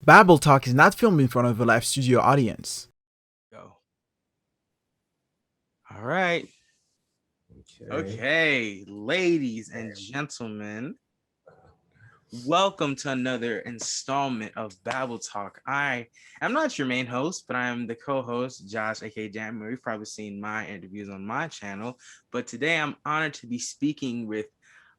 Babble Talk is not filmed in front of a live studio audience. Go. All right. Okay. Okay, ladies and gentlemen, welcome to another installment of Babble Talk. I am not your main host, but I am the co-host, Josh, aka Jammer. You've probably seen my interviews on my channel, but today I'm honored to be speaking with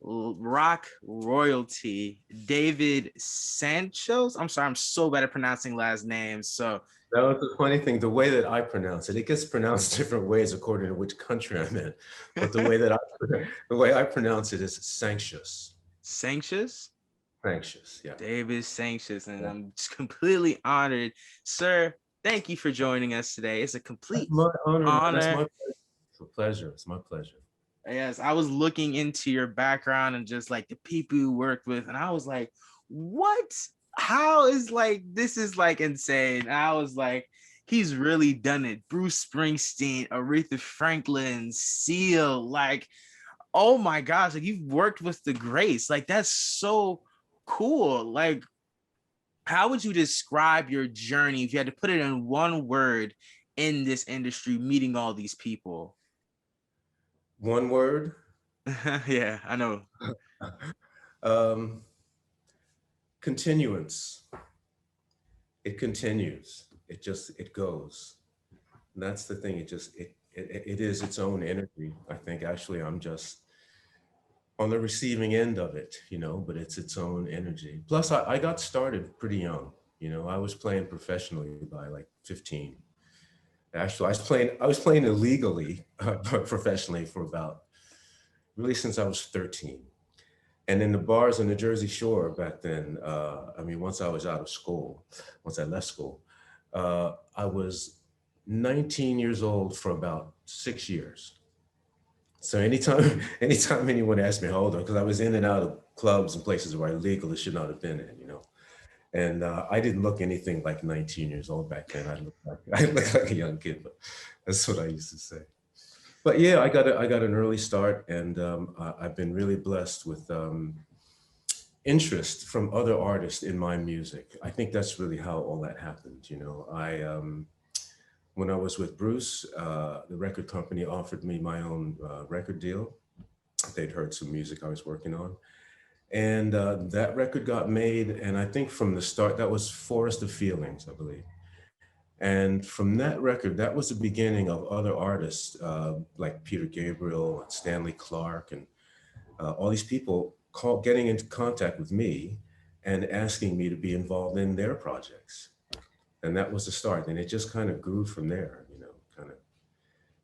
rock royalty David Sancious. I'm sorry, I'm so bad at pronouncing last names. So That was the funny thing, the way that I pronounce it, it gets pronounced different ways according to which country I'm in. But the way I pronounce it is Sancious. Sancious. Sancious, yeah. David Sancious, and Yeah. I'm just completely honored. Sir, thank you for joining us today. It's a That's complete my honor, man. That's honor. my pleasure. It's a pleasure. It's my pleasure. Yes, I was looking into your background and just like the people you worked with, and I was like, what? How is like this is like insane. And I was like, he's really done it. Bruce Springsteen, Aretha Franklin, Seal, like, oh my gosh, like you've worked with the greats. Like, that's so cool. Like, how would you describe your journey if you had to put it in one word in this industry, meeting all these people? One word. Yeah, I know. Um, Continuance. It continues. It goes. And that's the thing. It is its own energy. I think actually I'm just on the receiving end of it, but it's its own energy. Plus, I got started pretty young. I was playing professionally by like 15. Actually, I was playing illegally, professionally for about really since I was 13. And in the bars on the Jersey Shore back then, I mean, once I was out of school, once I left school, I was 19 years old for about 6 years. So anytime, anytime anyone asked me how old, because I was in and out of clubs and places where I legally should not have been in. And I didn't look anything like 19 years old back then. I looked like a young kid, but that's what I used to say. But yeah, I got an early start, and I've been really blessed with interest from other artists in my music. I think that's really how all that happened. I when I was with Bruce, the record company offered me my own record deal. They'd heard some music I was working on, and that record got made. And I think from the start, that was Forest of Feelings, I believe. And from that record, that was the beginning of other artists like Peter Gabriel, Stanley Clark, and all these people getting into contact with me and asking me to be involved in their projects. And that was the start. And it just kind of grew from there, kind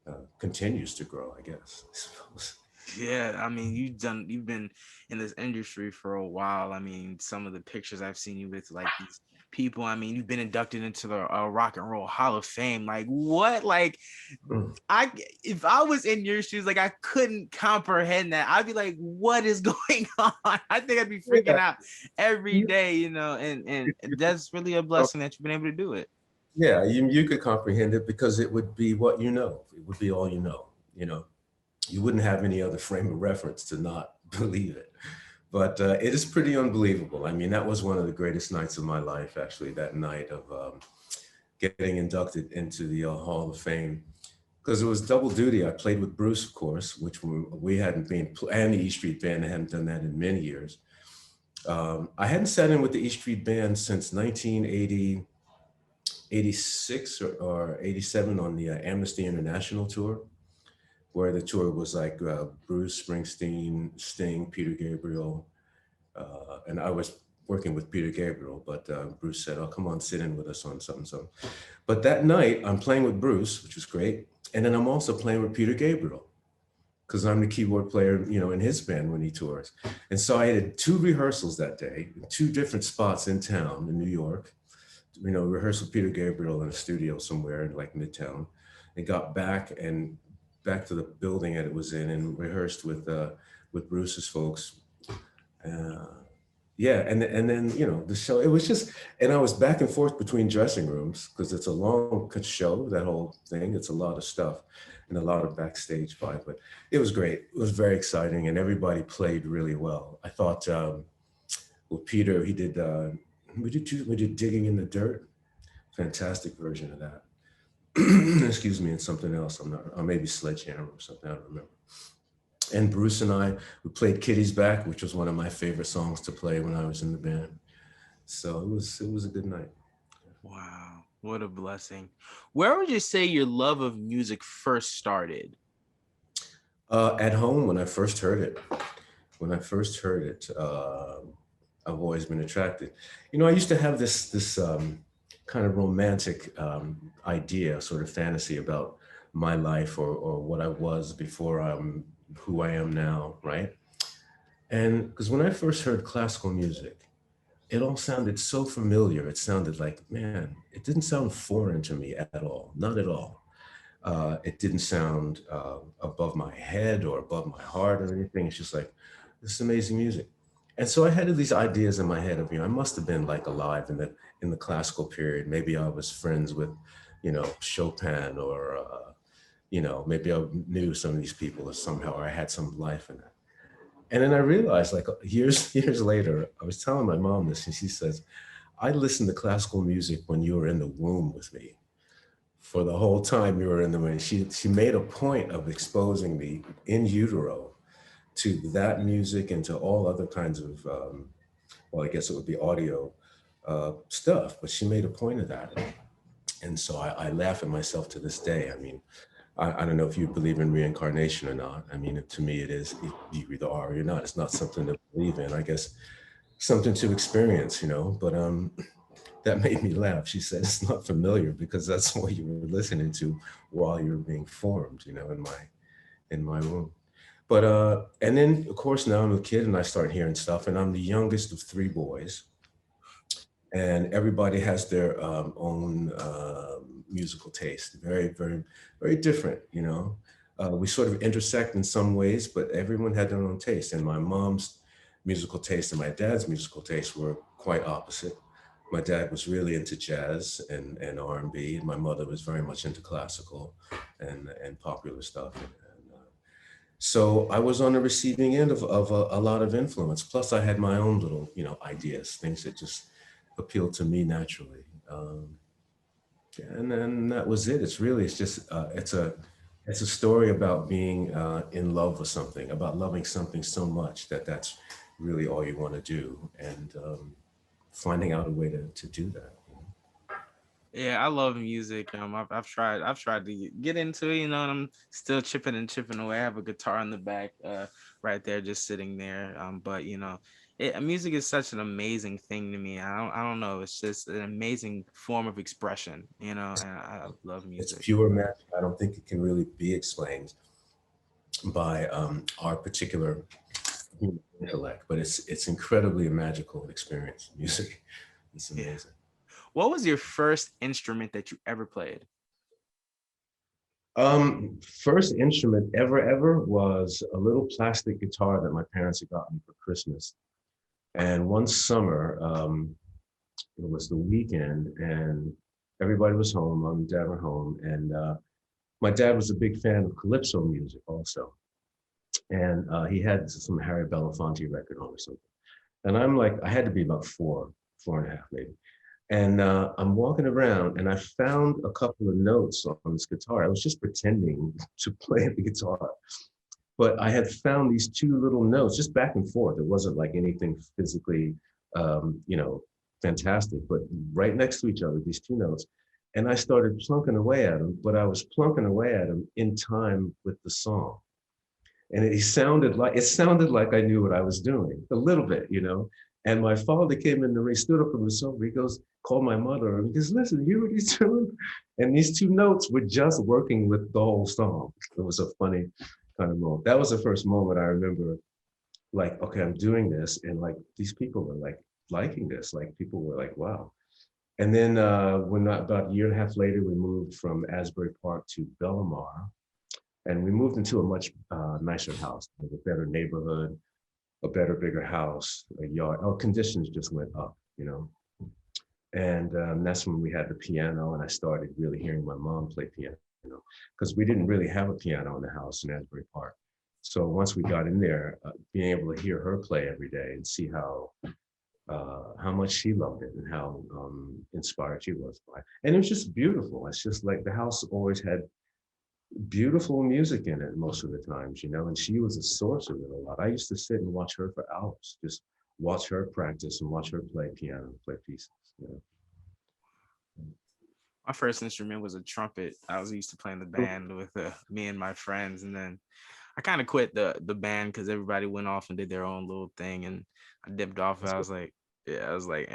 of continues to grow, I guess, I suppose. Yeah, I mean, you've been in this industry for a while. I mean, some of the pictures I've seen you with, like these people. I mean, you've been inducted into the Rock and Roll Hall of Fame. Like, what? Like, Mm. I if I was in your shoes, like I couldn't comprehend that. I'd be like, what is going on? I think I'd be freaking Yeah, out every you, day, and you could, that's really a blessing that you've been able to do it. yeah, you could comprehend it because it would be what you know. It would be all you know. You know, you wouldn't have any other frame of reference to not believe it. But it is pretty unbelievable. I mean, that was one of the greatest nights of my life, actually, that night of getting inducted into the Hall of Fame. Because it was double duty. I played with Bruce, of course, which we hadn't been, and the E Street Band. I hadn't done that in many years. I hadn't sat in with the E Street Band since 1980, 86 or 87 on the Amnesty International tour, where the tour was like Bruce Springsteen, Sting, Peter Gabriel, and I was working with Peter Gabriel, but Bruce said, "Oh, come on, sit in with us on something, something." But that night, I'm playing with Bruce, which was great, and then I'm also playing with Peter Gabriel because I'm the keyboard player, in his band when he tours. And so I had two rehearsals that day, in two different spots in town in New York. Rehearsed with Peter Gabriel in a studio somewhere in like Midtown, and got back to the building that it was in and rehearsed with Bruce's folks. Uh, yeah, and then the show. It was just, and I was back and forth between dressing rooms because it's a long show. That whole thing. It's a lot of stuff and a lot of backstage vibe. But it was great. It was very exciting, and everybody played really well. I thought, well, Peter, he did. we did Digging in the Dirt. Fantastic version of that. Excuse me, and something else. I'm not, or maybe Sledgehammer or something. I don't remember. And Bruce and I, we played Kitty's Back, which was one of my favorite songs to play when I was in the band. So it was a good night. Wow, what a blessing. Where would you say your love of music first started? At home, when I first heard it, I've always been attracted. I used to have this kind of romantic idea, sort of fantasy about my life or what I was before I'm who I am now, right? And because when I first heard classical music, it all sounded so familiar. It sounded like, man, it didn't sound foreign to me at all, not at all. It didn't sound above my head or above my heart or anything. It's just like, this is amazing music. And so I had these ideas in my head of, I must have been like alive in the classical period. Maybe I was friends with, Chopin or, maybe I knew some of these people or somehow, or I had some life in it. And then I realized, like years later, I was telling my mom this, and she says, I listened to classical music when you were in the womb with me. For the whole time you were in the womb. She made a point of exposing me in utero to that music and to all other kinds of, well, I guess it would be audio stuff, but she made a point of that. And so I laugh at myself to this day. I mean, I don't know if you believe in reincarnation or not. I mean, to me, it is, you either are or you're not. It's not something to believe in, I guess, something to experience, But that made me laugh. She said, it's not familiar because that's what you were listening to while you were being formed, in my womb. But, and then of course, now I'm a kid and I start hearing stuff, and I'm the youngest of three boys. And everybody has their own musical taste. Very, very, very different, We sort of intersect in some ways, but everyone had their own taste. And my mom's musical taste and my dad's musical taste were quite opposite. My dad was really into jazz and R&B. My mother was very much into classical and popular stuff. So I was on the receiving end of a lot of influence. Plus I had my own little, ideas, things that just appealed to me naturally. And then that was it. It's a story about being in love with something, about loving something so much that's really all you want to do, and finding out a way to do that. Yeah, I love music. I've tried to get into it, and I'm still chipping away. I have a guitar in the back, right there, just sitting there. But music is such an amazing thing to me. I don't know. It's just an amazing form of expression, and I love It's music. pure magic. I don't think it can really be explained by our particular human intellect, but it's incredibly a magical experience. Music, it's amazing. What was your first instrument that you ever played? First instrument ever was a little plastic guitar that my parents had gotten me for Christmas. And one summer, it was the weekend, and everybody was home. Mom and dad were home, and my dad was a big fan of calypso music also. And he had some Harry Belafonte record on or something. And I'm like, I had to be about four and a half maybe. And I'm walking around and I found a couple of notes on this guitar. I was just pretending to play the guitar. But I had found these two little notes just back and forth. It wasn't like anything physically, fantastic, but right next to each other, these two notes. And I started plunking away at them, but I was plunking away at them in time with the song. And it sounded like I knew what I was doing a little bit, And my father came in the room, he stood up from the sofa, he goes, called my mother, and he goes, listen, you know what he's doing? And these two notes were just working with the whole song. It was a funny kind of moment. That was the first moment I remember, like, okay, I'm doing this, and like these people were like liking this. Like people were like, wow. And then when about a year and a half later, we moved from Asbury Park to Belmar, and we moved into a much nicer house, with a better neighborhood, a better, bigger house, a yard. Our conditions just went up, And that's when we had the piano, and I started really hearing my mom play piano, because we didn't really have a piano in the house in Asbury Park. So once we got in there, being able to hear her play every day and see how how much she loved it and how inspired she was by it. And it was just beautiful. It's just like the house always had beautiful music in it most of the times, you know, and she was a source of it a lot. I used to sit and watch her for hours, just watch her practice and watch her play piano, play pieces, you know. My first instrument was a trumpet. I was used to playing the band with me and my friends, and then I kind of quit the band because everybody went off and did their own little thing, and I dipped off. I was like, yeah, I was like,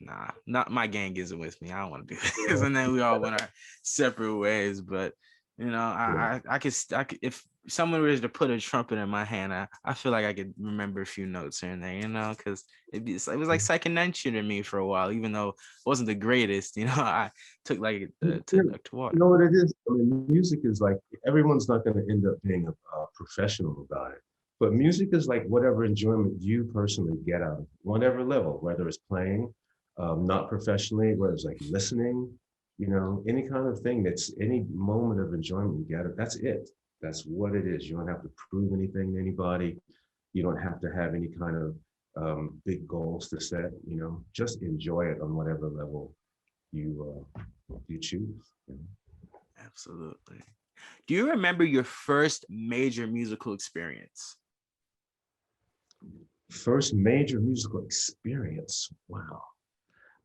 nah, not my gang isn't with me. I don't want to do this. And then we all went our separate ways. But you know, I could if someone was to put a trumpet in my hand, I feel like I could remember a few notes here and there, you know, because it was like second nature to me for a while, even though it wasn't the greatest. You know, I took like to water. You know what it is? I mean, music is like, everyone's not going to end up being a professional about it. But music is like whatever enjoyment you personally get out of it, whatever level, whether it's playing, not professionally, whether it's like listening, you know, any kind of thing that's any moment of enjoyment you get, that's it. That's what it is. You don't have to prove anything to anybody. You don't have to have any kind of big goals to set, you know, just enjoy it on whatever level you choose. You know? Absolutely. Do you remember your first major musical experience? First major musical experience. Wow.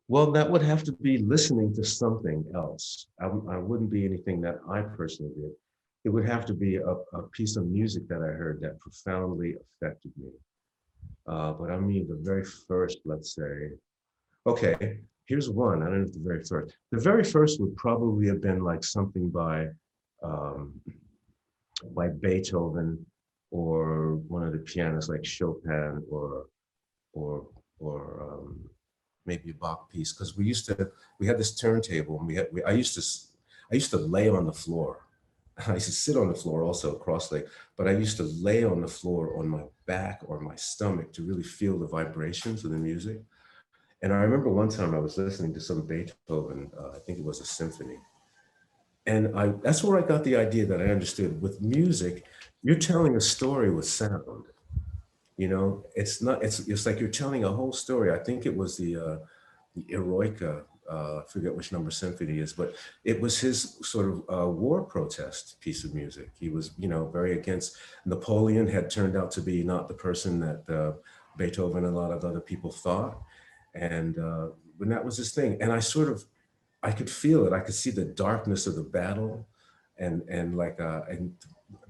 Well, that would have to be listening to something else. I wouldn't be anything that I personally did. It would have to be a piece of music that I heard that profoundly affected me. But I mean, the very first, let's say, okay, here's one. I don't know if the very first. The very first would probably have been like something um, by Beethoven or one of the pianists like Chopin or maybe a Bach piece, because we had this turntable and I used to lay on the floor. I used to sit on the floor also cross-legged, but I used to lay on the floor on my back or my stomach to really feel the vibrations of the music. And I remember one time I was listening to some Beethoven, I think it was a symphony. And that's where I got the idea that I understood with music, you're telling a story with sound. You know, it's like you're telling a whole story. I think it was the Eroica, I forget which number symphony it is, but it was his sort of war protest piece of music. He was, you know, very against Napoleon, had turned out to be not the person that Beethoven and a lot of other people thought. And when that was his thing, and I could feel it. I could see the darkness of the battle and like, and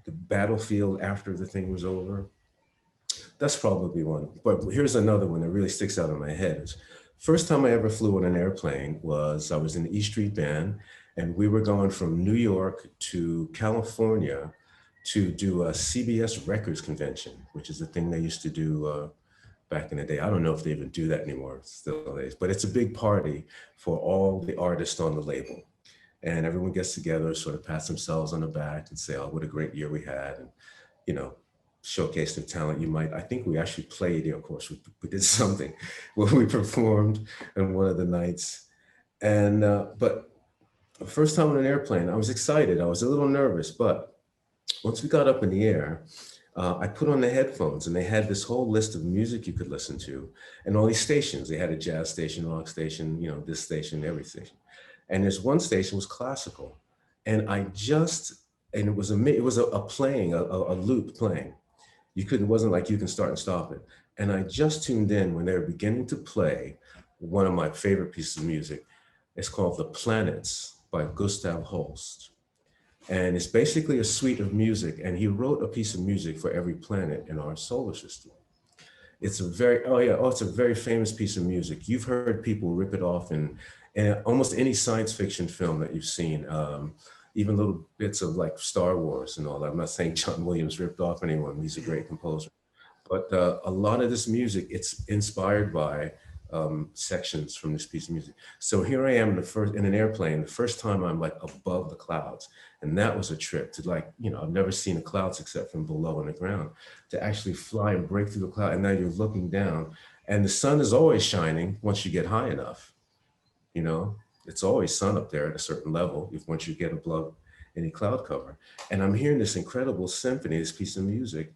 the battlefield after the thing was over. That's probably one. But here's another one that really sticks out in my head. First time I ever flew on an airplane was I was in the E Street Band, and we were going from New York to California to do a CBS Records convention, which is a thing they used to do back in the day. I don't know if they even do that anymore still days, but it's a big party for all the artists on the label. And everyone gets together, sort of pats themselves on the back and say, oh, what a great year we had. And, you know, showcase their talent. I think we actually played, you know, of course, we did something where we performed on one of the nights. And, but the first time on an airplane, I was excited. I was a little nervous, but once we got up in the air, I put on the headphones and they had this whole list of music you could listen to and all these stations. They had a jazz station, rock station, you know, this station, every station. And there's one station was classical. And it was a playing, a loop playing. It wasn't like you can start and stop it. And I just tuned in when they were beginning to play one of my favorite pieces of music. It's called The Planets by Gustav Holst. And it's basically a suite of music. And he wrote a piece of music for every planet in our solar system. It's it's a very famous piece of music. You've heard people rip it off in almost any science fiction film that you've seen. Even little bits of like Star Wars and all that. I'm not saying John Williams ripped off anyone. He's a great composer. But a lot of this music, it's inspired by sections from this piece of music. So here I am in an airplane, the first time I'm like above the clouds. And that was a trip to like, you know, I've never seen the clouds except from below on the ground, to actually fly and break through the cloud. And now you're looking down and the sun is always shining once you get high enough, you know. It's always sun up there at a certain level once you get above any cloud cover. And I'm hearing this incredible symphony, this piece of music,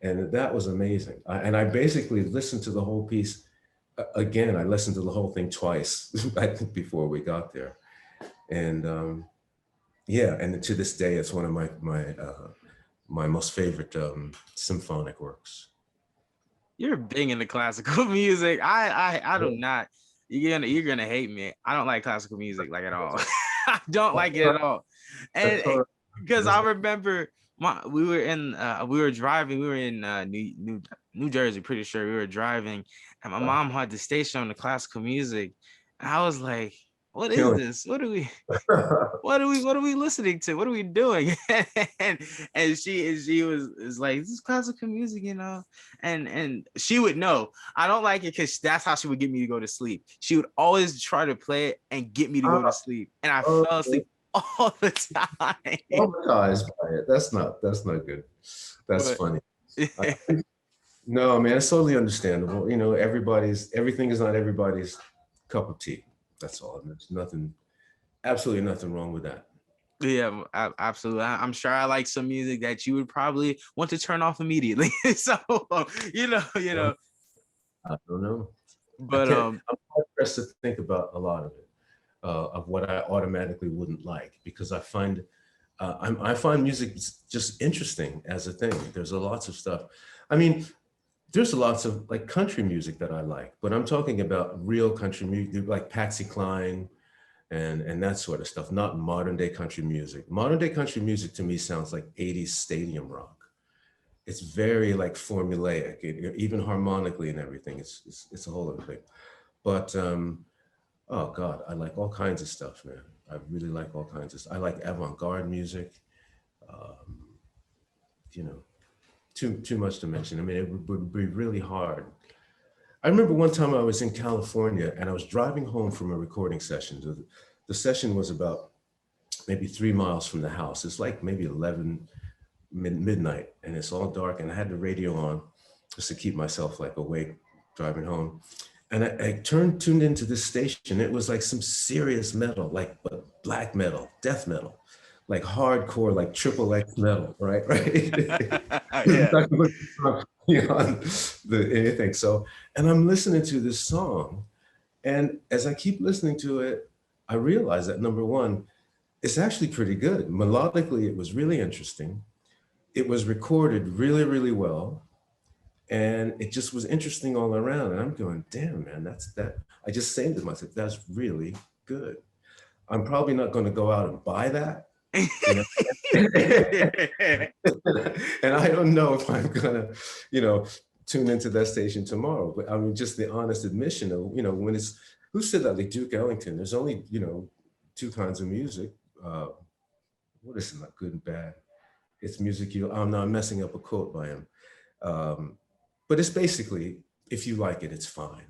and that was amazing. And I basically listened to the whole piece again, I listened to the whole thing twice, I think, before we got there. And yeah, and to this day, it's one of my most favorite symphonic works. You're big into classical music. I do not. You're gonna hate me. I don't like classical music like at all. I don't like it at all. And because I remember we were driving. We were in New Jersey, pretty sure. We were driving, and my mom had the station on the classical music, and I was like, "What is this? What are we listening to? What are we doing?" and she was like, "This is classical music, you know." And she would know. I don't like it because that's how she would get me to go to sleep. She would always try to play it and get me to go to sleep, and I fell asleep all the time. Traumatized by it. That's not good. That's funny. No, man, it's totally understandable. You know, everything is not everybody's cup of tea. That's all. There's absolutely nothing wrong with that. Yeah, absolutely. I'm sure I like some music that you would probably want to turn off immediately. So, you know. I don't know. But I'm hard pressed to think about a lot of it, of what I automatically wouldn't like, because I find music just interesting as a thing. There's lots of stuff. I mean, there's lots of like country music that I like, but I'm talking about real country music, like Patsy Cline and that sort of stuff, not modern day country music. Modern day country music to me sounds like 80s stadium rock. It's very like formulaic, even harmonically and everything. It's a whole other thing. But oh God, I like all kinds of stuff, man. I really like all kinds of stuff. I like avant-garde music. You know, too much to mention. I mean, it would be really hard. I remember one time I was in California and I was driving home from a recording session. The session was about maybe 3 miles from the house. It's like maybe 11 midnight and it's all dark, and I had the radio on just to keep myself like awake driving home. And I tuned into this station. It was like some serious metal, like black metal, death metal, like hardcore, like triple X metal, right? Yeah. Anything. So, and I'm listening to this song, and as I keep listening to it, I realize that number one, it's actually pretty good. Melodically, it was really interesting. It was recorded really, really well. And it just was interesting all around. And I'm going, damn, man, that. I just saying to myself, that's really good. I'm probably not going to go out and buy that. You know? And I don't know if I'm going to, tune into that station tomorrow. But I mean, just the honest admission of, when it's, who said that? Like Duke Ellington, there's only, two kinds of music. What is it, not good and bad? It's music I'm not messing up a quote by him. But it's basically, if you like it, it's fine.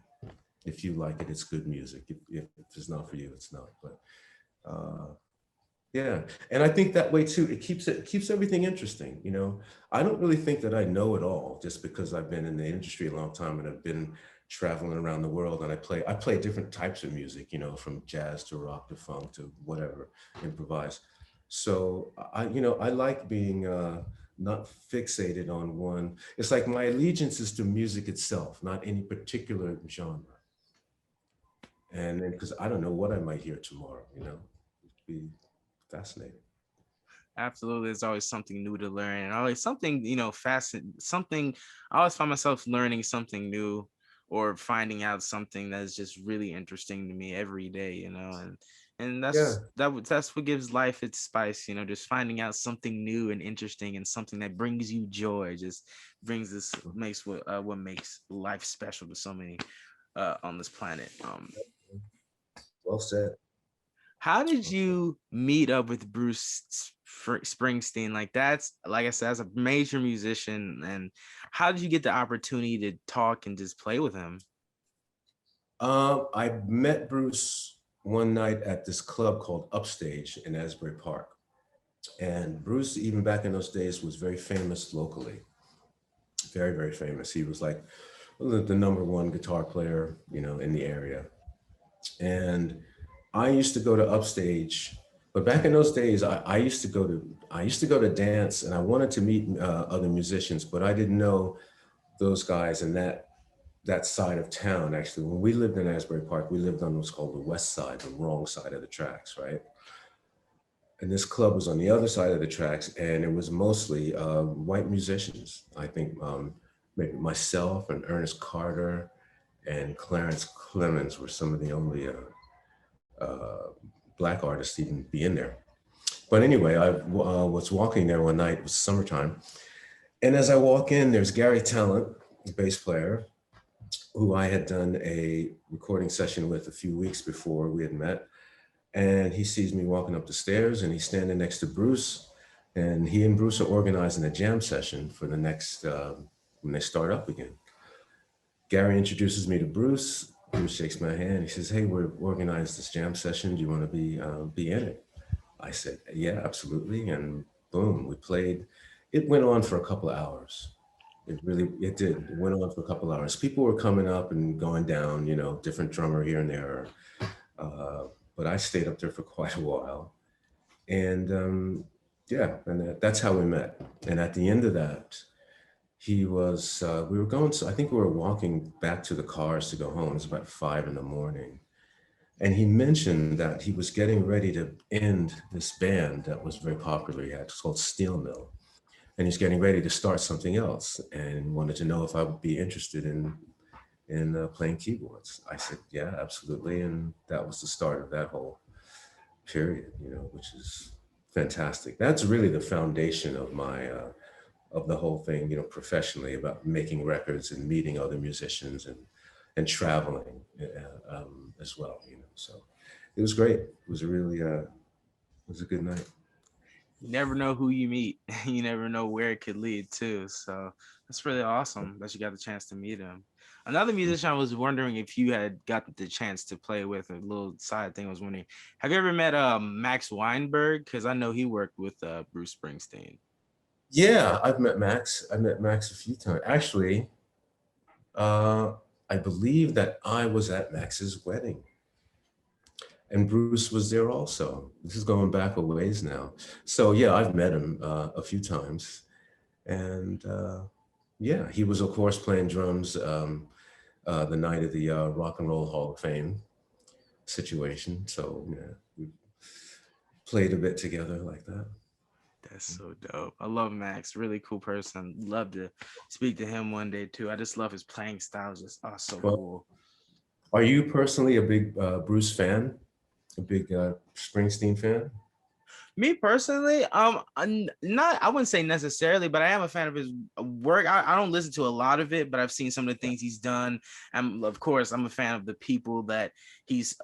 If you like it, it's good music. If it's not for you, it's not. But yeah, and I think that way too. It keeps everything interesting. I don't really think that I know it all just because I've been in the industry a long time and I've been traveling around the world, and I play different types of music. From jazz to rock to funk to whatever, improvise. So I like being not fixated on one. It's like my allegiance is to music itself, not any particular genre. And then, because I don't know what I might hear tomorrow, it'd be fascinating. Absolutely, there's always something new to learn, and always something fascinating. I always find myself learning something new or finding out something that's just really interesting to me every day. And that's what gives life its spice, just finding out something new and interesting and something that brings you joy. Just makes what makes life special to so many on this planet. Well said. How did you meet up with Bruce Springsteen? Like, that's, like I said, as a major musician, and how did you get the opportunity to talk and just play with him? I met Bruce one night at this club called Upstage in Asbury Park. And Bruce, even back in those days, was very famous locally. Very, very famous. He was like the number one guitar player, in the area. And I used to go to Upstage, but back in those days, I used to go to dance, and I wanted to meet other musicians, but I didn't know those guys, and that that side of town. Actually, when we lived in Asbury Park, we lived on what's called the west side, the wrong side of the tracks, right? And this club was on the other side of the tracks, and it was mostly white musicians. I think maybe myself and Ernest Carter and Clarence Clemens were some of the only Black artists to even be in there. But anyway, I was walking there one night, it was summertime. And as I walk in, there's Gary Talent, the bass player, who I had done a recording session with a few weeks before we had met. And he sees me walking up the stairs, and he's standing next to Bruce. And he and Bruce are organizing a jam session for the next, when they start up again. Gary introduces me to Bruce. Bruce shakes my hand. He says, "Hey, we're organizing this jam session. Do you want to be in it?" I said, "Yeah, absolutely." And boom, we played. It went on for a couple of hours. It did. It went on for a couple of hours. People were coming up and going down, you know, different drummer here and there. But I stayed up there for quite a while. And yeah, and that's how we met. And at the end of that, we were going, so I think we were walking back to the cars to go home. It was about 5 a.m. And he mentioned that he was getting ready to end this band that was very popular he had. It's called Steel Mill. And he's getting ready to start something else and wanted to know if I would be interested in playing keyboards. I said, yeah, absolutely. And that was the start of that whole period, you know, which is fantastic. That's really the foundation of my, of the whole thing, you know, professionally, about making records and meeting other musicians and traveling as well, you know. So it was great. It was a really, it was a good night. You never know who you meet. You never know where it could lead to. So that's really awesome that you got the chance to meet him. Another musician, I was wondering if you had got the chance to play with. A little side thing I was wondering, have you ever met Max Weinberg? Because I know he worked with Bruce Springsteen. Yeah, I've met Max. I met Max a few times. Actually, I believe that I was at Max's wedding. And Bruce was there also. This is going back a ways now. So yeah, I've met him a few times. And yeah, he was of course playing drums the night of the Rock and Roll Hall of Fame situation. So yeah, we played a bit together like that. That's so dope. I love Max. Really cool person. Love to speak to him one day too. I just love his playing style. Just so cool. Are you personally a big Bruce fan? A big Springsteen fan? Me personally, not, I wouldn't say necessarily, but I am a fan of his work. I don't listen to a lot of it, but I've seen some of the things he's done. And of course, I'm a fan of the people that he's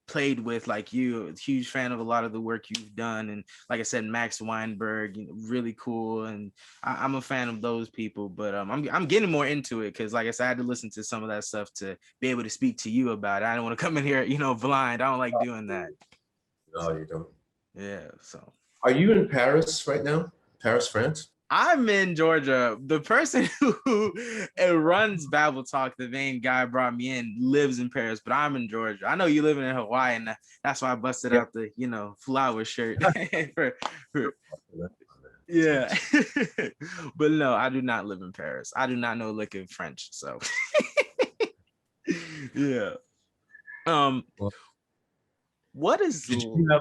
played with, like you. A huge fan of a lot of the work you've done. And like I said, Max Weinberg, you know, really cool. And I'm a fan of those people, but I'm getting more into it because, like I said, I had to listen to some of that stuff to be able to speak to you about it. I don't want to come in here, you know, blind. I don't like doing that. No, you don't. Yeah, so. Are you in Paris right now? Paris, France? I'm in Georgia. The person who runs Babble Talk, the main guy brought me in, lives in Paris, but I'm in Georgia. I know you live in Hawaii, and that's why I busted out the, you know, flower shirt. Yeah. But no, I do not live in Paris. I do not know lick of French, so. Yeah. What is... Did you have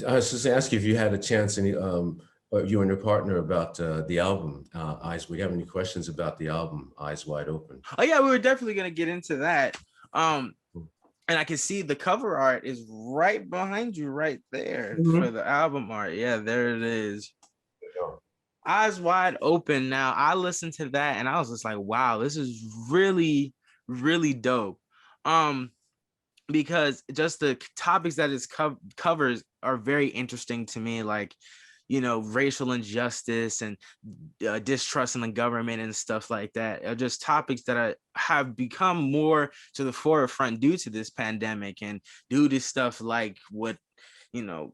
I was just ask you if you had a chance, you and your partner, about the album, Eyes. We have any questions about the album, Eyes Wide Open? Oh yeah, we were definitely gonna get into that. And I can see the cover art is right behind you, right there, for the album art. Yeah, there it is. Eyes Wide Open. Now I listened to that and I was just like, wow, this is really, really dope. Because just the topics that it covers are very interesting to me, like, you know, racial injustice and distrust in the government and stuff like that are just topics that have become more to the forefront due to this pandemic and due to stuff like what, you know,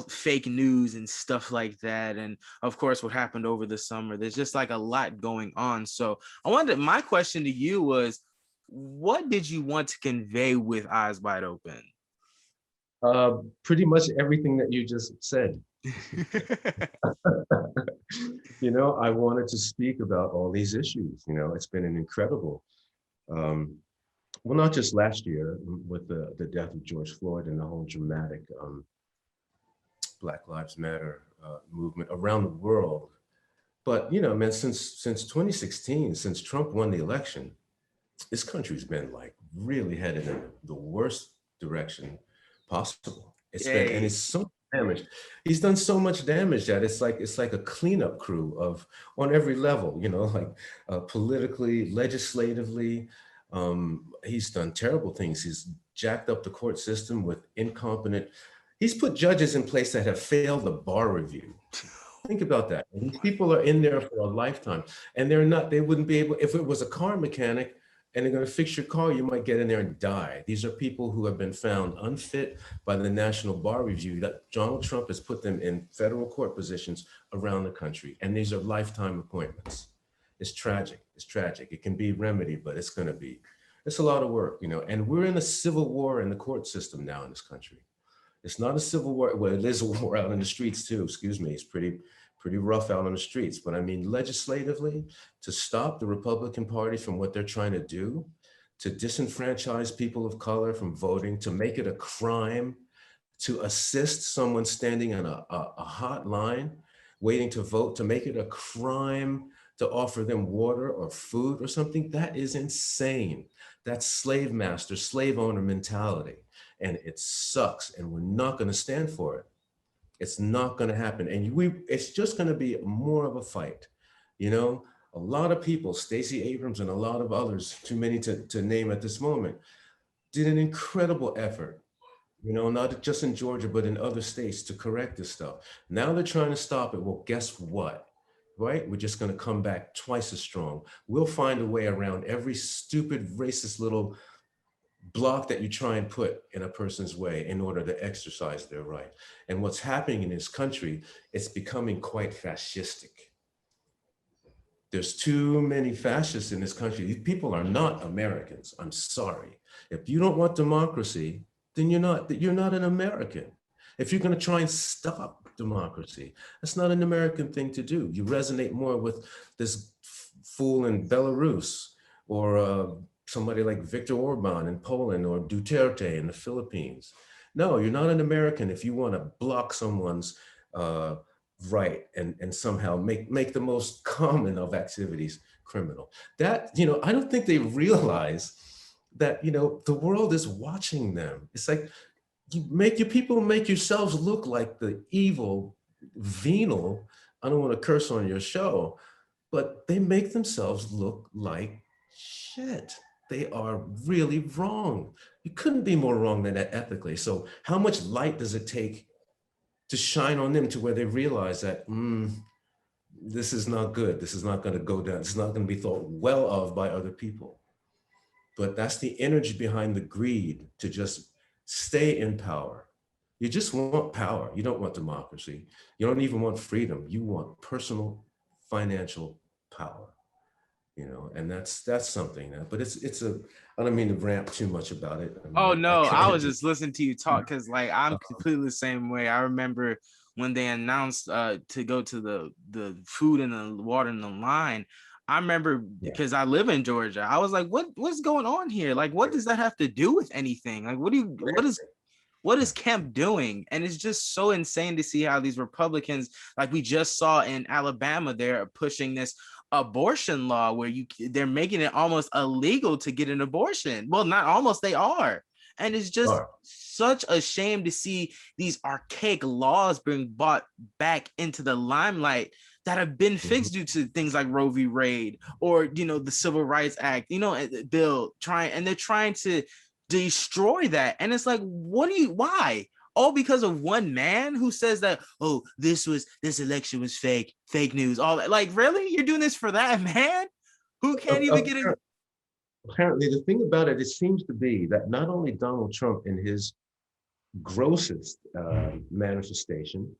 fake news and stuff like that. And of course, what happened over the summer, there's just like a lot going on. So my question to you was, what did you want to convey with Eyes Wide Open? Pretty much everything that you just said. You know, I wanted to speak about all these issues. You know, it's been an incredible, well, not just last year with the death of George Floyd and the whole dramatic Black Lives Matter movement around the world. But, you know, man, since 2016, since Trump won the election, this country's been like really headed in the worst direction possible. It's been, and Yay. it's so damaged. He's done so much damage that it's like a cleanup crew of on every level, you know, like politically, legislatively. He's done terrible things. He's jacked up the court system with incompetent. He's put judges in place that have failed the bar review. Think about that. And these people are in there for a lifetime, and they wouldn't be able, if it was a car mechanic and they're going to fix your car, you might get in there and die. These are people who have been found unfit by the National Bar Review. That Donald Trump has put them in federal court positions around the country, and these are lifetime appointments. It's tragic. It's tragic. It can be remedied, but it's a lot of work, you know. And we're in a civil war in the court system now in this country. It's not a civil war. Well, it is a war out in the streets too. Excuse me. It's pretty rough out on the streets. But I mean, legislatively, to stop the Republican Party from what they're trying to do, to disenfranchise people of color from voting, to make it a crime, to assist someone standing in a hot line waiting to vote, to make it a crime to offer them water or food or something, that is insane. That's slave master, slave owner mentality. And it sucks, and we're not going to stand for it. It's not going to happen. And it's just going to be more of a fight. You know, a lot of people, Stacey Abrams and a lot of others, too many to name at this moment, did an incredible effort, you know, not just in Georgia, but in other states to correct this stuff. Now they're trying to stop it. Well, guess what? Right? We're just going to come back twice as strong. We'll find a way around every stupid, racist little block that you try and put in a person's way in order to exercise their right. And what's happening in this country, it's becoming quite fascistic. There's too many fascists in this country. These people are not Americans. I'm sorry. If you don't want democracy, then you're not an American. If you're going to try and stop democracy, that's not an American thing to do. You resonate more with this fool in Belarus or somebody like Viktor Orban in Poland or Duterte in the Philippines. No, you're not an American if you want to block someone's right and somehow make the most common of activities criminal. That, you know, I don't think they realize that, you know, the world is watching them. It's like you make yourselves look like the evil, venal, I don't want to curse on your show, but they make themselves look like shit. They are really wrong. You couldn't be more wrong than that ethically. So how much light does it take to shine on them to where they realize that this is not good. This is not going to go down. This is not going to be thought well of by other people. But that's the energy behind the greed to just stay in power. You just want power. You don't want democracy. You don't even want freedom. You want personal financial power. You know, and that's something. But I don't mean to rant too much about it. I mean, Oh no, I was just listening to you talk because like I'm completely the same way. I remember when they announced to go to the food and the water in the line. I remember because I live in Georgia. I was like, what's going on here? Like, what does that have to do with anything? Like, what is Kemp doing? And it's just so insane to see how these Republicans, like we just saw in Alabama, they're pushing this abortion law where they're making it almost illegal to get an abortion. Well, not almost, they are. And it's just such a shame to see these archaic laws being brought back into the limelight that have been fixed due to things like Roe v. Wade or, you know, the Civil Rights Act, you know, bill they're trying to destroy that. And it's like, why? All because of one man who says that, oh, this election was fake news, all that. Like, really? You're doing this for that man who can't even get it? Apparently, the thing about it seems to be that not only Donald Trump in his grossest manifestation,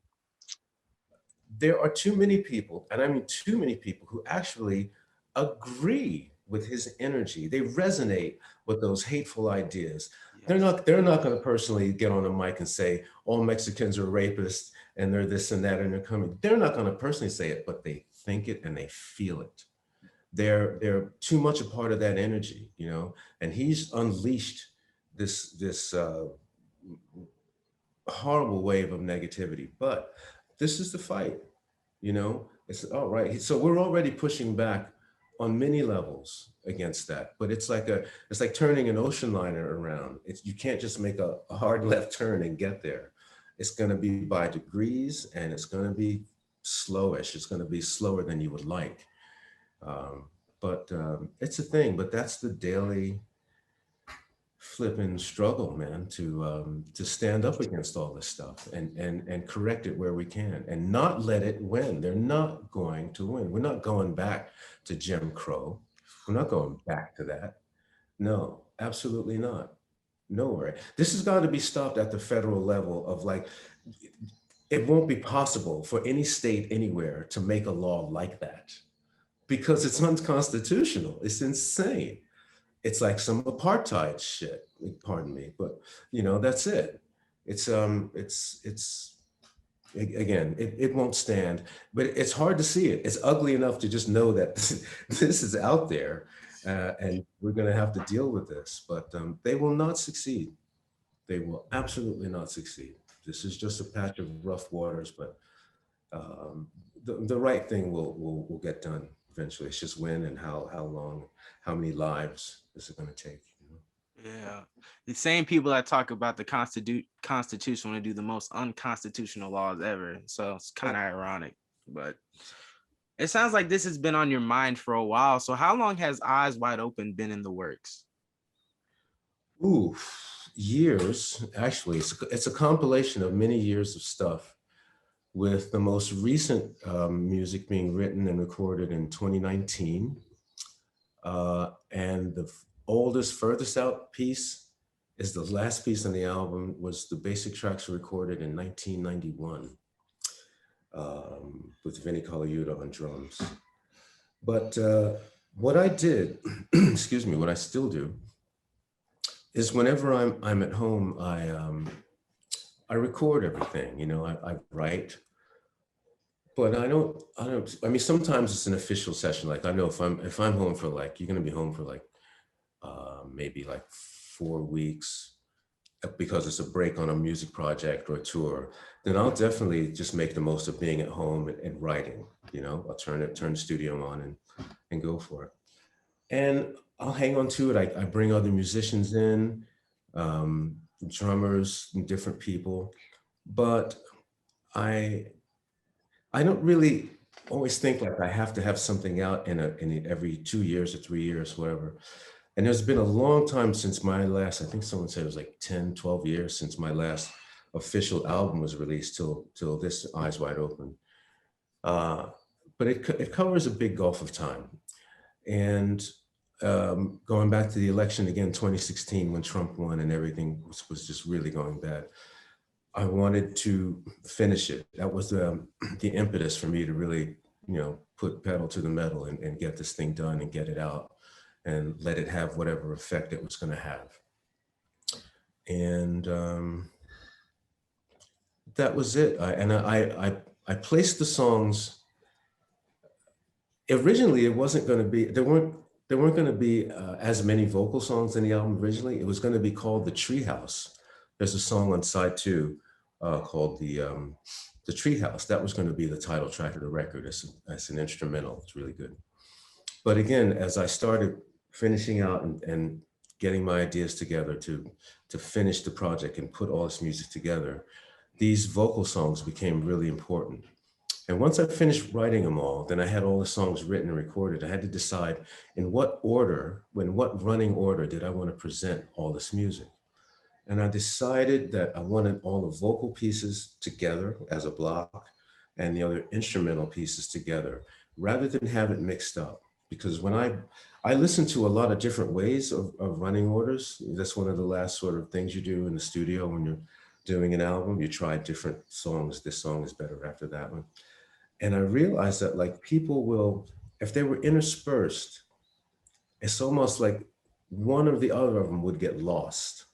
there are too many people, and I mean too many people, who actually agree with his energy. They resonate with those hateful ideas. they're not going to personally get on the mic and say all Mexicans are rapists and they're this and that and they're coming. They're not going to personally say it, but they think it and they feel it. They're too much a part of that energy, you know. And he's unleashed this horrible wave of negativity. But this is the fight, you know. It's all right. So we're already pushing back on many levels against that. But it's like turning an ocean liner around. You can't just make a hard left turn and get there. It's going to be by degrees, and it's going to be slowish. It's going to be slower than you would like. But it's a thing. But that's the daily flipping struggle, man, to stand up against all this stuff and correct it where we can and not let it win. They're not going to win. We're not going back to Jim Crow. We're not going back to that. No, absolutely not. Nowhere. This has got to be stopped at the federal level of like, it won't be possible for any state anywhere to make a law like that because it's unconstitutional. It's insane. It's like some apartheid shit, pardon me, but you know, that's it. It's again, it won't stand, but it's hard to see it. It's ugly enough to just know that this is out there and we're gonna have to deal with this, but they will not succeed. They will absolutely not succeed. This is just a patch of rough waters, but the right thing will get done eventually. It's just when and how long, how many lives is it going to take? You know? Yeah, the same people that talk about the Constitution want to do the most unconstitutional laws ever. So it's kind of ironic, but it sounds like this has been on your mind for a while. So how long has Eyes Wide Open been in the works? Ooh, years. Actually, it's a compilation of many years of stuff, with the most recent music being written and recorded in 2019. And the oldest, furthest out piece is the last piece on the album, was the basic tracks recorded in 1991 with Vinnie Colaiuta on drums. But what I did, excuse me, what I still do, is whenever I'm at home, I record everything. You know, I write, but I mean, sometimes it's an official session. Like I know if I'm home for like, you're gonna be home for like maybe like 4 weeks because it's a break on a music project or a tour, then I'll definitely just make the most of being at home and writing. You know, I'll turn the studio on and go for it. And I'll hang on to it. I bring other musicians in, drummers, and different people, but I don't really always think like I have to have something out in every 2 years or 3 years, whatever. And there's been a long time since my last, I think someone said it was like 10, 12 years since my last official album was released till this Eyes Wide Open. But it covers a big gulf of time. And going back to the election again, 2016, when Trump won and everything was just really going bad, I wanted to finish it. That was the impetus for me to really, you know, put pedal to the metal and get this thing done and get it out and let it have whatever effect it was going to have. And that was it. I placed the songs. Originally, it wasn't going to be, there weren't going to be as many vocal songs in the album originally. It was going to be called The Treehouse. There's a song on side 2 called the Treehouse. That was going to be the title track of the record. It's an instrumental. It's really good. But again, as I started finishing out and getting my ideas together to finish the project and put all this music together, these vocal songs became really important. And once I finished writing them all, then I had all the songs written and recorded. I had to decide in what order, in what running order did I want to present all this music. And I decided that I wanted all the vocal pieces together as a block and the other instrumental pieces together, rather than have it mixed up. Because when I listen to a lot of different ways of running orders. That's one of the last sort of things you do in the studio when you're doing an album. You try different songs. This song is better after that one. And I realized that like people will, if they were interspersed, it's almost like one or the other of them would get lost.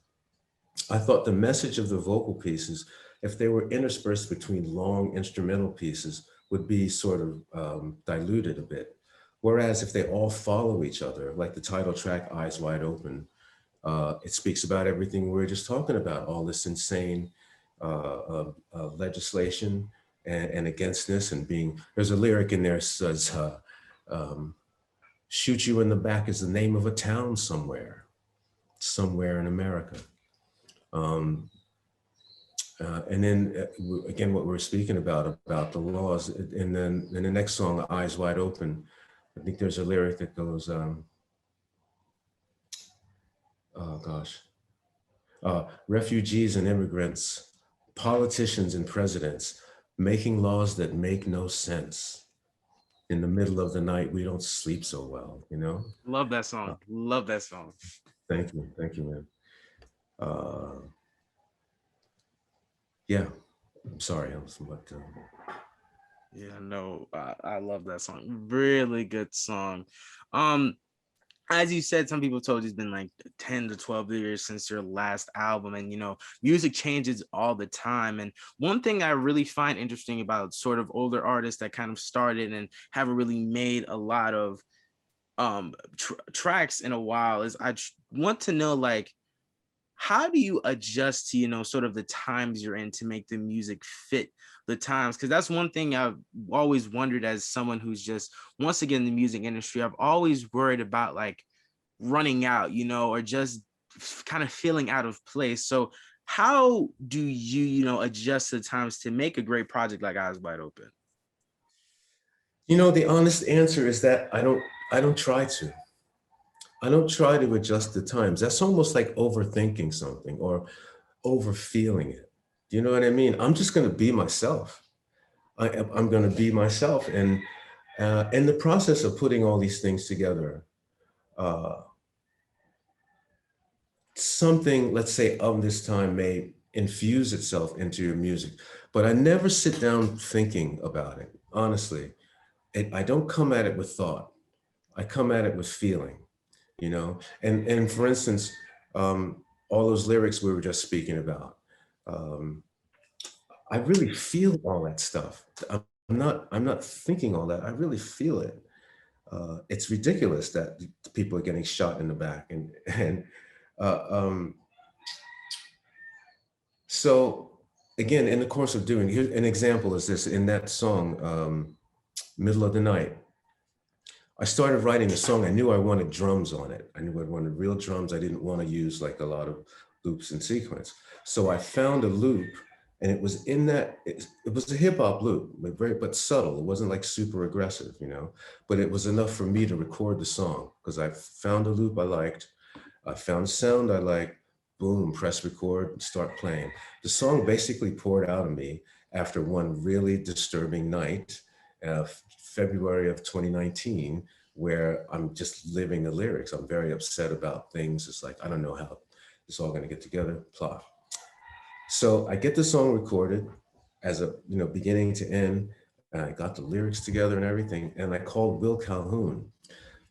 I thought the message of the vocal pieces, if they were interspersed between long instrumental pieces, would be sort of diluted a bit. Whereas if they all follow each other, like the title track, Eyes Wide Open, it speaks about everything we were just talking about, all this insane legislation and againstness and being, there's a lyric in there that says, shoot you in the back is the name of a town somewhere in America. And then again, what we're speaking about the laws, and then in the next song, Eyes Wide Open, I think there's a lyric that goes, oh gosh, refugees and immigrants, politicians and presidents, making laws that make no sense. In the middle of the night, we don't sleep so well, you know? Love that song. Love that song. Thank you, man. Yeah, I'm sorry, I was somewhat. Yeah, no, I love that song. Really good song. As you said, some people told you it's been like 10 to 12 years since your last album, and music changes all the time. And one thing I really find interesting about sort of older artists that kind of started and haven't really made a lot of tracks in a while is I want to know, like, how do you adjust to sort of the times you're in to make the music fit the times? Because that's one thing I've always wondered as someone who's just once again in the music industry. I've always worried about like running out, or just kind of feeling out of place. So how do you adjust the times to make a great project like Eyes Wide Open? The honest answer is that I don't try to. I don't try to adjust the times. That's almost like overthinking something or overfeeling it. Do you know what I mean? I'm just going to be myself. I'm going to be myself. And in the process of putting all these things together, something, let's say, of this time may infuse itself into your music, but I never sit down thinking about it. Honestly, I don't come at it with thought. I come at it with feeling. And for instance, all those lyrics we were just speaking about, I really feel all that stuff. I'm not thinking all that. I really feel it. It's ridiculous that people are getting shot in the back, and so again, in the course of doing, here's an example is this, in that song, Middle of the Night. I started writing the song. I knew I wanted drums on it. I knew I wanted real drums. I didn't want to use like a lot of loops and sequence. So I found a loop, and it was in that, it was a hip hop loop, but subtle. It wasn't like super aggressive, but it was enough for me to record the song because I found a loop I liked. I found a sound I liked, boom, press record, and start playing. The song basically poured out of me after one really disturbing night, February of 2019, where I'm just living the lyrics. I'm very upset about things. It's like, I don't know how it's all gonna get together, plot. So I get the song recorded as a, beginning to end, and I got the lyrics together and everything, and I called Will Calhoun.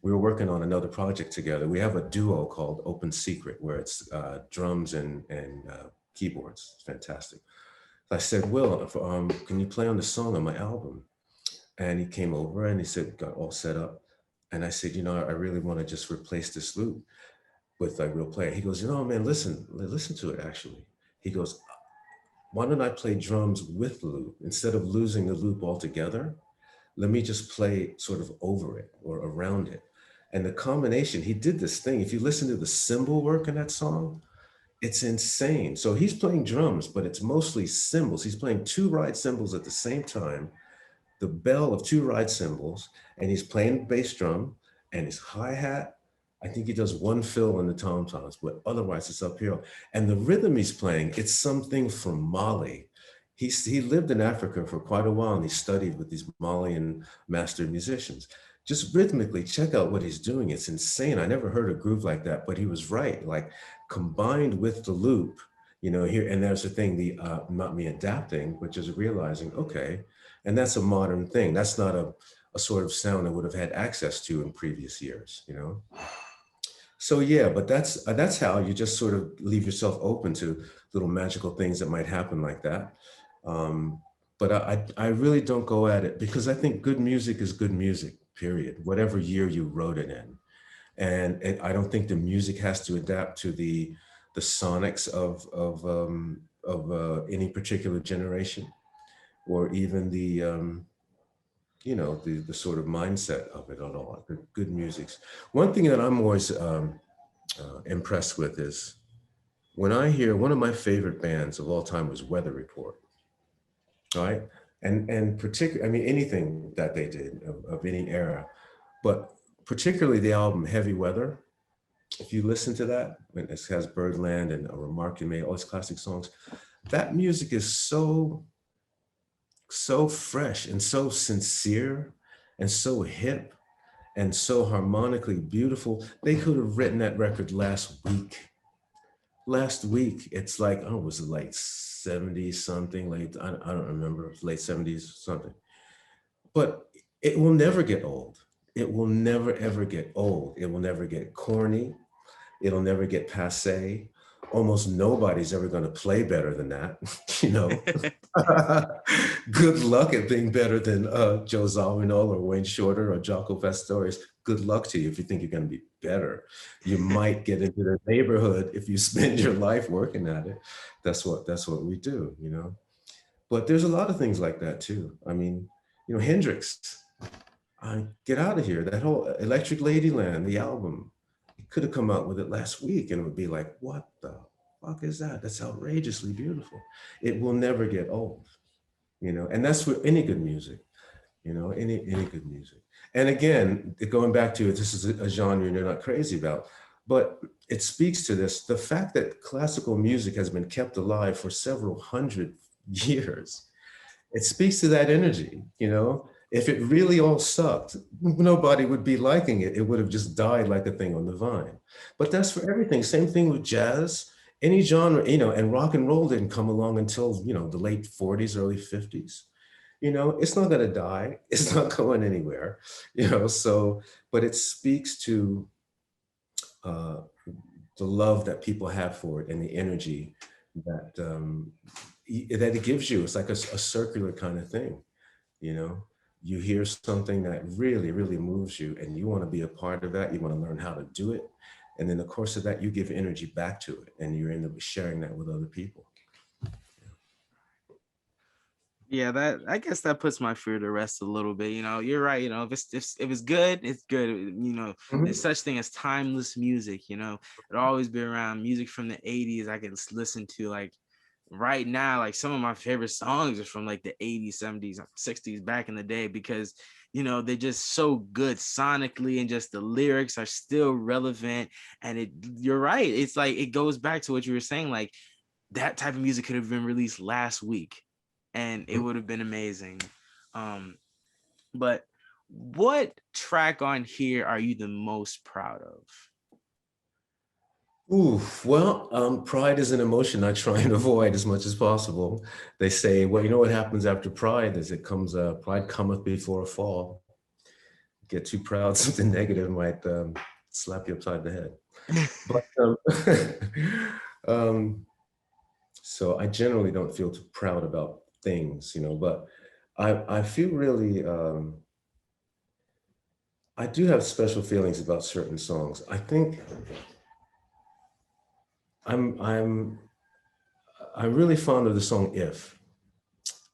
We were working on another project together. We have a duo called Open Secret, where it's drums and keyboards. It's fantastic. I said, Will, can you play on the song on my album? And he came over and he said, got all set up. And I said, I really want to just replace this loop with a real player. He goes, man, listen to it actually. He goes, why don't I play drums with the loop? Instead of losing the loop altogether, let me just play sort of over it or around it. And the combination, he did this thing. If you listen to the cymbal work in that song, it's insane. So he's playing drums, but it's mostly cymbals. He's playing two ride cymbals at the same time, the bell of two ride cymbals, and he's playing bass drum and his hi-hat. I think he does one fill on the tom-toms, but otherwise it's uphill. And the rhythm he's playing, it's something from Mali. He lived in Africa for quite a while and he studied with these Malian master musicians. Just rhythmically check out what he's doing. It's insane. I never heard a groove like that, but he was right. Like combined with the loop, here, and there's the thing, the not me adapting, which is realizing, okay, and that's a modern thing. That's not a sort of sound I would have had access to in previous years, So yeah, but that's how you just sort of leave yourself open to little magical things that might happen like that. But I really don't go at it because I think good music is good music, period, whatever year you wrote it in. And I don't think the music has to adapt to the sonics of any particular generation, or even the the sort of mindset of it at all. Good music's one thing that I'm always impressed with is when I hear one of my favorite bands of all time was Weather Report, right? And particularly, I mean, anything that they did of any era, but particularly the album Heavy Weather. If you listen to that, when it has Birdland and A Remark You Made, all these classic songs, that music is so fresh and so sincere and so hip and so harmonically beautiful. They could have written that record last week. Last week, it's like, oh, was it like 70 something, late, I don't remember, late 70s something. But it will never get old. It will never, ever get old. It will never get corny. It'll never get passé. Almost nobody's ever going to play better than that, you know. Good luck at being better than Joe Zawinul or Wayne Shorter or Jaco Pastorius. Good luck to you if you think you're going to be better. You might get into the neighborhood if you spend your life working at it. That's what we do, you know. But there's a lot of things like that too. I mean, you know, Hendrix, get out of here. That whole Electric Ladyland, the album, he could have come out with it last week and it would be like, what the fuck is that? That's outrageously beautiful. It will never get old, you know, and that's for any good music, you know, any good music. And again, going back to it, this is a genre you're not crazy about, but it speaks to this, the fact that classical music has been kept alive for several hundred years. It speaks to that energy, you know. If it really all sucked, nobody would be liking it. It would have just died like a thing on the vine. But that's for everything. Same thing with jazz, any genre, you know, and rock and roll didn't come along until, you know, the late 40s, early 50s. You know, it's not gonna die. It's not going anywhere, you know, so, but it speaks to the love that people have for it and the energy that, that it gives you. It's like a circular kind of thing, you know. You hear something that really, really moves you and you want to be a part of that. You want to learn how to do it. And in the course of that, you give energy back to it and you're in sharing that with other people. Yeah, that, I guess that puts my fear to rest a little bit. You know, you're right. You know, if it's good, it's good. You know, there's such thing as timeless music. You know, it'll always be around. Music from the '80s, I can listen to like right now. Like some of my favorite songs are from like the '80s, '70s, '60s, back in the day, because you know they're just so good sonically, and just the lyrics are still relevant. And you're right. It's like it goes back to what you were saying. Like that type of music could have been released last week and it would have been amazing. But what track on here are you the most proud of? Ooh, well, pride is an emotion I try and avoid as much as possible. They say, well, you know what happens after pride is pride cometh before a fall. Get too proud, something negative might slap you upside the head. But so I generally don't feel too proud about things, you know, but I feel really, I do have special feelings about certain songs. I think I'm really fond of the song If.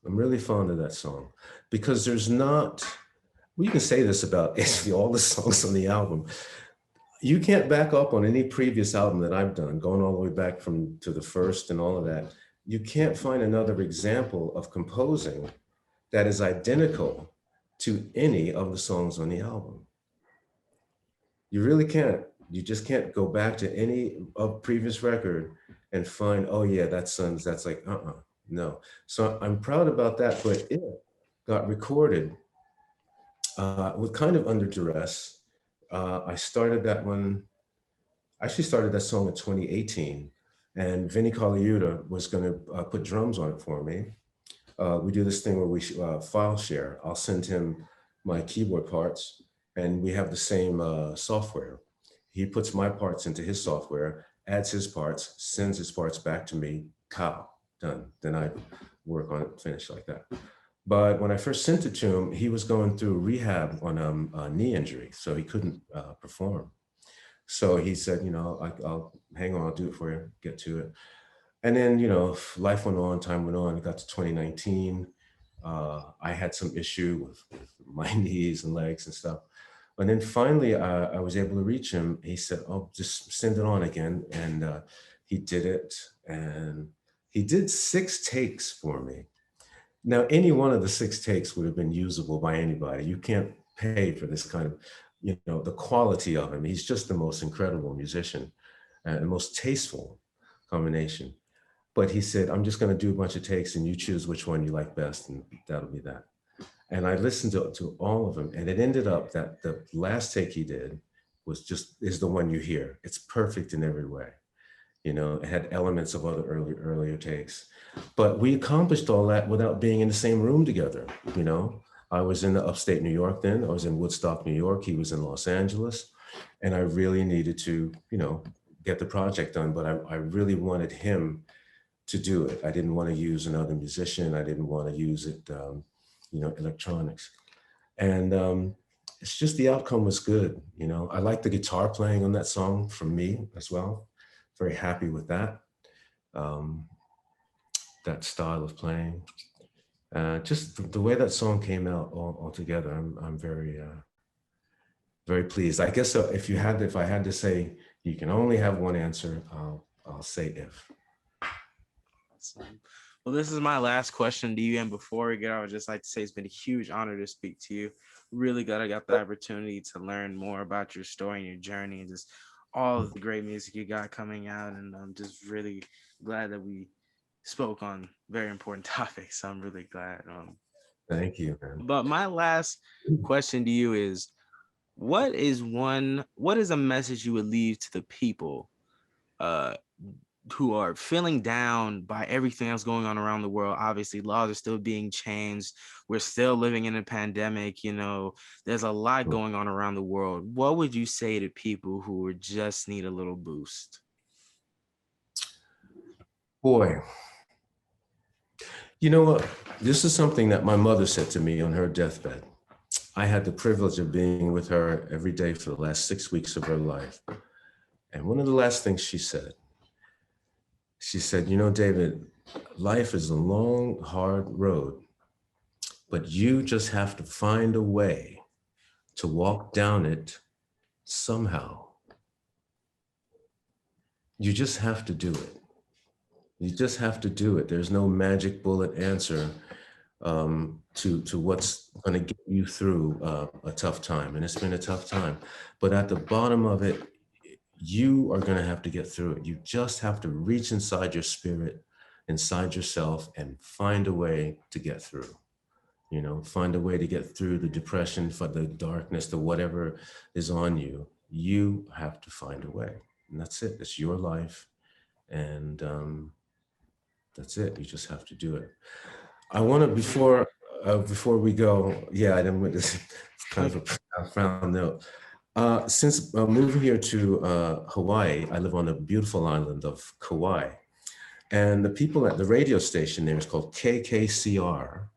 I'm really fond of that song because there's not, well, you can say this about all the songs on the album. You can't back up on any previous album that I've done, going all the way back to the first and all of that. You can't find another example of composing that is identical to any of the songs on the album. You really can't. You just can't go back to any of previous record and find, oh yeah, that's like, no. So I'm proud about that, but it got recorded with kind of under duress. I started that song in 2018, and Vinny Colaiuta was going to put drums on it for me. We do this thing where we file share. I'll send him my keyboard parts, and we have the same software. he puts my parts into his software, adds his parts, sends his parts back to me, pow, done. Then I work on it, finish like that. But when I first sent it to him, he was going through rehab on a knee injury, so he couldn't perform. So he said, I'll hang on, I'll do it for you, get to it. And then, life went on, time went on. It got to 2019. I had some issue with my knees and legs and stuff. And then finally, I was able to reach him. He said, "Oh, just send it on again." And he did it. And he did 6 takes for me. Now, any one of the 6 takes would have been usable by anybody. You can't pay for this kind of, the quality of him. He's just the most incredible musician and the most tasteful combination. But he said, "I'm just going to do a bunch of takes and you choose which one you like best, and that'll be that." And I listened to all of them, and it ended up that the last take he did is the one you hear. It's perfect in every way. It had elements of other earlier takes, but we accomplished all that without being in the same room together. I was in the upstate New York then. I was in Woodstock, New York. He was in Los Angeles, and I really needed to, get the project done. But I really wanted him to do it. I didn't want to use another musician. I didn't want to use it, electronics. And it's just the outcome was good. I like the guitar playing on that song from me as well. Very happy with that. That style of playing. Just the way that song came out all together, I'm very, very pleased. I guess if I had to say, you can only have one answer, I'll say if. Awesome. Well, this is my last question to you. And before we get out, I'd just like to say it's been a huge honor to speak to you. Really glad I got the opportunity to learn more about your story and your journey and just all of the great music you got coming out. And I'm just really glad that we spoke on very important topics. I'm really glad. Thank you, man. But my last question to you is, what is a message you would leave to the people who are feeling down by everything that's going on around the world? Obviously, laws are still being changed. We're still living in a pandemic. There's a lot going on around the world. What would you say to people who just need a little boost? Boy, you know what? This is something that my mother said to me on her deathbed. I had the privilege of being with her every day for the last 6 weeks of her life. And one of the last things she said, "David, life is a long, hard road, but you just have to find a way to walk down it somehow. You just have to do it. You just have to do it. There's no magic bullet answer to what's going to get you through a tough time." And it's been a tough time. But at the bottom of it, you are going to have to get through it. You just have to reach inside your spirit, inside yourself, and find a way to get through. Find a way to get through the depression, for the darkness, the whatever is on you. You have to find a way. And that's it. It's your life. And that's it. You just have to do it. I want to, before we go, I didn't want this. It's kind of a profound note. Since moving here to Hawaii, I live on the beautiful island of Kauai. And the people at the radio station there is called KKCR,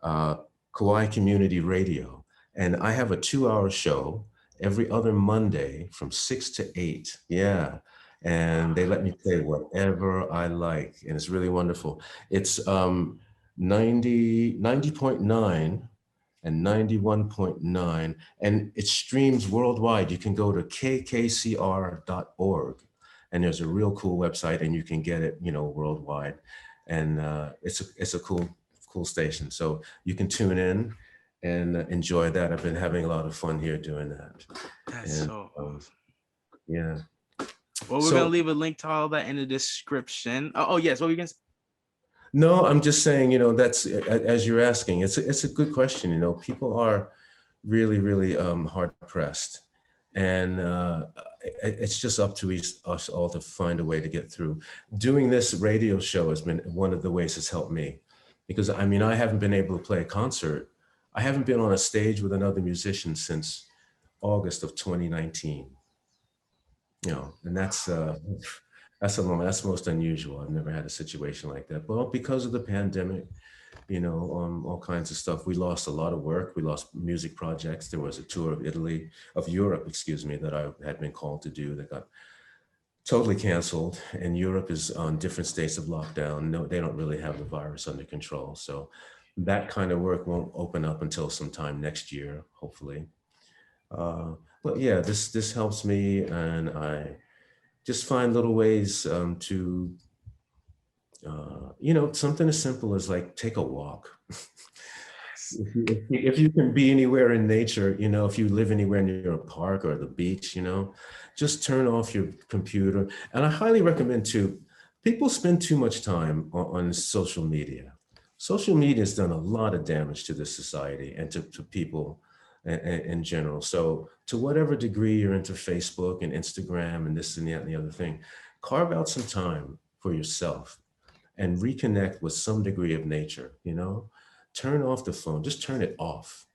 Kauai Community Radio. And I have a 2-hour show every other Monday from 6 to 8. Yeah. And they let me play whatever I like. And it's really wonderful. It's 90.9 and 91.9. And it streams worldwide. You can go to kkcr.org. And there's a real cool website, and you can get it, worldwide. And it's a cool station. So you can tune in and enjoy that. I've been having a lot of fun here doing that. That's so awesome. Yeah. Well, we're going to leave a link to all that in the description. Oh yes. What were you going to say? No, I'm just saying, that's, as you're asking, it's a good question. People are really, really hard pressed. And it's just up to us all to find a way to get through. Doing this radio show has been one of the ways it's helped me. Because, I haven't been able to play a concert. I haven't been on a stage with another musician since August of 2019. You know, and that's a moment that's most unusual. I've never had a situation like that. Well, because of the pandemic, you know, all kinds of stuff. We lost a lot of work. We lost music projects. There was a tour of Europe, excuse me, that I had been called to do that got totally canceled. And Europe is on different states of lockdown. No, they don't really have the virus under control. So that kind of work won't open up until sometime next year, hopefully. Uh, but yeah, this helps me, and I just find little ways to you know, something as simple as like take a walk. If you can be anywhere in nature, you know, if you live anywhere near a park or the beach, you know, just turn off your computer. And I highly recommend too, people spend too much time on social media. Social media has done a lot of damage to this society and to people in general. So to whatever degree you're into Facebook and Instagram and this and that and the other thing, carve out some time for yourself and reconnect with some degree of nature, you know? Turn off the phone, just turn it off,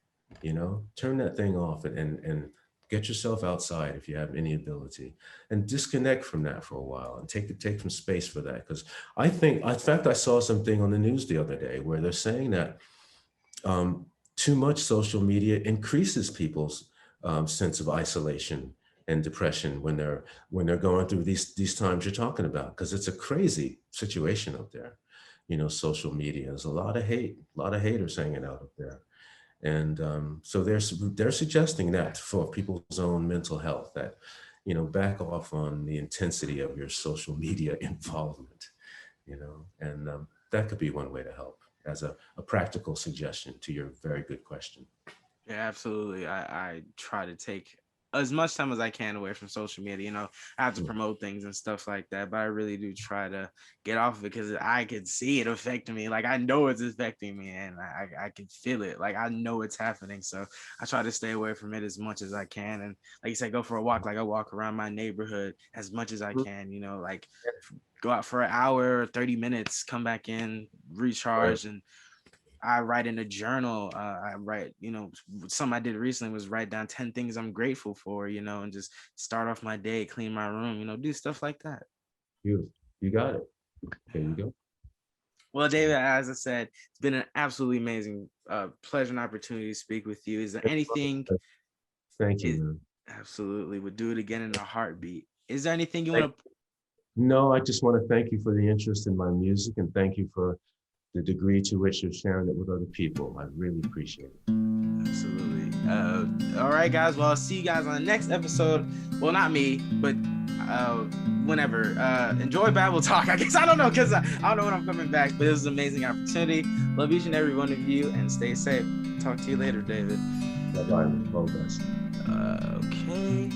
you know? Turn that thing off and get yourself outside if you have any ability, and disconnect from that for a while and take some space for that. Because I think, in fact, I saw something on the news the other day where they're saying that too much social media increases people's sense of isolation and depression when they're going through these times you're talking about, because it's a crazy situation up there. You know, social media, there's a lot of hate, a lot of haters hanging out up there. And so they're suggesting that for people's own mental health, that, you know, back off on the intensity of your social media involvement, you know, and that could be one way to help as a practical suggestion to your very good question. Yeah, absolutely. I try to take as much time as I can away from social media. You know, I have to promote things and stuff like that, but I really do try to get off of it because I can see it affecting me. Like I know it's affecting me, and I can feel it. Like I know it's happening. So I try to stay away from it as much as I can. And like you said, go for a walk. Like I walk around my neighborhood as much as I can. You know, like go out for an hour, 30 minutes, come back in, Right. recharge, and I write in a journal. I write, you know, something I did recently was write down 10 things I'm grateful for, you know, and just start off my day, clean my room, you know, do stuff like that. You got it. There Yeah. you go. Well, David, as I said, it's been an absolutely amazing pleasure and opportunity to speak with you. Is there anything? Thank you, It man. absolutely would do it again in a heartbeat. Is there anything you want to? No, I just want to thank you for the interest in my music, and thank you for the degree to which you're sharing it with other people. I really appreciate it. Absolutely. All right, guys. Well, I'll see you guys on the next episode. Well, not me, but whenever. Enjoy Babble Talk. I guess I don't know because I don't know when I'm coming back, but it was an amazing opportunity. Love each and every one of you, and stay safe. Talk to you later, David. Bye-bye. All the best. Okay.